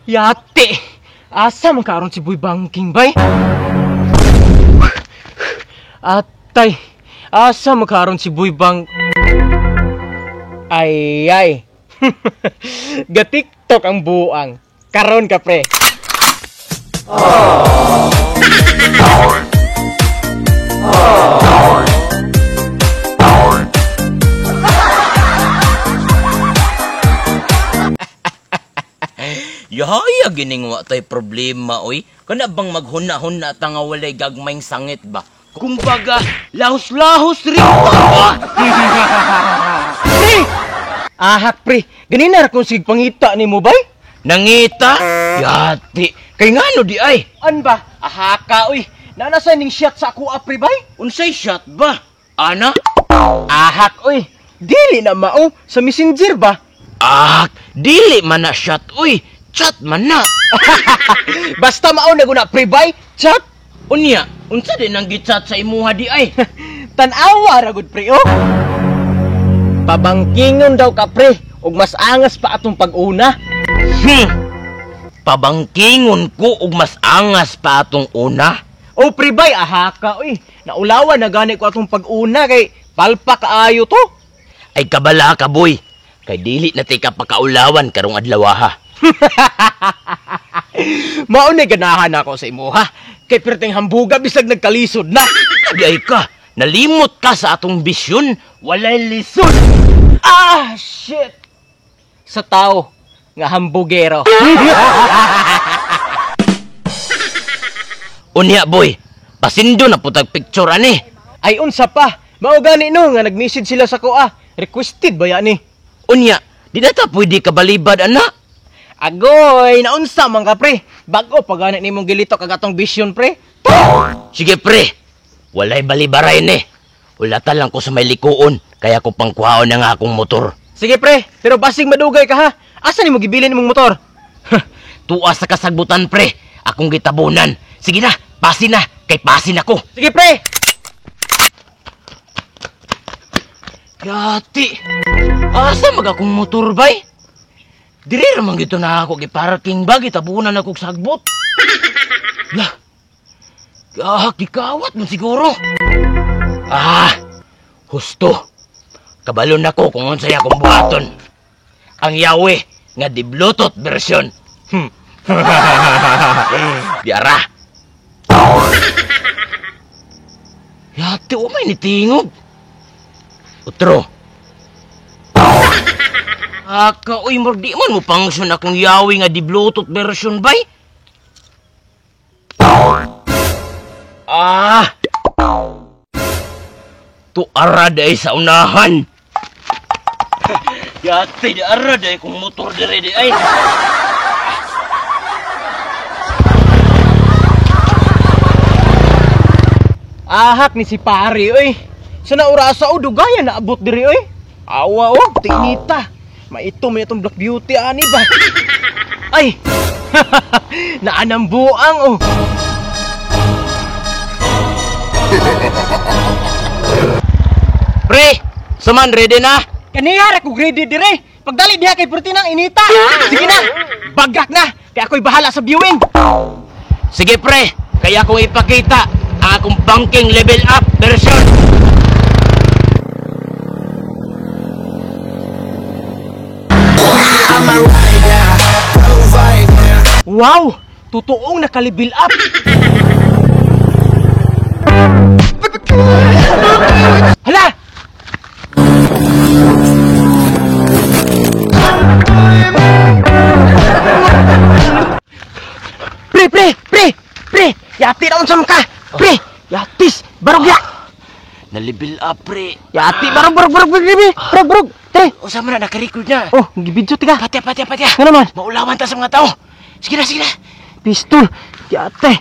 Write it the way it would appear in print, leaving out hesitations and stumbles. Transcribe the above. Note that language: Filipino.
Yate, asa man karon si Boy Bangking bay? Atay, asa man karon si Boy Bang... Ay. Ga-TikTok ang buang. Karon ka pre. Yahaya gining wa tay problema oy. Kana bang maghuna-huna ta nga walay gagmayng sangit ba? Kumbaga, lahos-lahos rin ba? Pre! Ahak pre, ganina ra kung sig pangita ni mo bay? Nangita? Yati. Kay ngano di ay? An ba? Ahaka oy. Nanasa ning shot sa ako pre bay? Unsay shot ba? Ana? Ahak oy. Dili na mao sa Messenger ba? Dili man na shot uy. Chat man na. Basta mao na guna pre bay? Chat? Unya, unsa din ang gichat sa imuha di ay? Tanawa ra gud pre oh. Pabangkingon daw ka pre ug mas angas pa atong pag-una. Pabangkingon ko ug mas angas pa atong una. O pre bay, ahaka oy. Naulawan na gani ko atong pag-una kay palpa kaayo to. Ay kabala ka boy. Kay dili na ti ka pakaulawan karong adlaw ha. Mao na ganahan ako sa imo ha. Kay perteng hambuga bisag nagkalisod na. Ay ka, nalimot ka sa atong bisyon, walay lisod. Shit. Sa tao nga hambugero. Unya boy, pasindo na putag picture ani. Ay unsa pa? Mao gani no nga nag-message sila sa ko Requested ba yan ni? Unya, di na ta pwede ka balibad ana. Agoy, naunsa man ka pre. Bago pa gani nimong gilito kag atong vision pre. Sige pre, walay balibaray ni. Ulata lang ko sa may likuon, kaya ko pangkuhaon na nga akong motor. Sige pre, pero basing madugay ka ha. Asa nimo gibilin imong motor? Tuwa sa kasagbutan pre, akong gitabunan. Sige na, pasin na, kay pasin ako. Sige pre. Yati, asa mag akong motor bay? Diri ramang gito na ako giparking ba, gitabunan akong sagbot. Lah, gikawat mo siguro. Husto. Kabalon ako kung unsay akong buhaton. Ang Yahweh nga di Bluetooth version. Diara. Yati, umay ni tingog. Utro. Uy, di man mo function akong Yahweh nga di Bluetooth version bay? Tuara day sa unahan. Yati, di ara day kung motor dire di ay. Ahak ni si pare oy. Sa naurasa o dugayan na abot diri oy. Awa o, tinita. Maito may itong Black Beauty ani ba? Ay. Naanang buang oh. Pre, saman ready na? Kaniyara ko ready dire. Pagdali diha kay Pertinang inita. Sige na. Bagak na. Kaya ako'y bahala sa viewing. Sige pre, kaya kong ipakita ang akong banking level up version. Wow! Totoong nakalibil up! Hala! Pre! Yati na unsam ka! Pre! Yatis! Barog ya! Nalibil up pre. Yati! Barog! Barog! Tre! O sa mana nakarecord na. Oh, gibidyo tiga! Patya. Ano naman? Maulawan ta sa mga tao. Sige na. Pistol! Yate!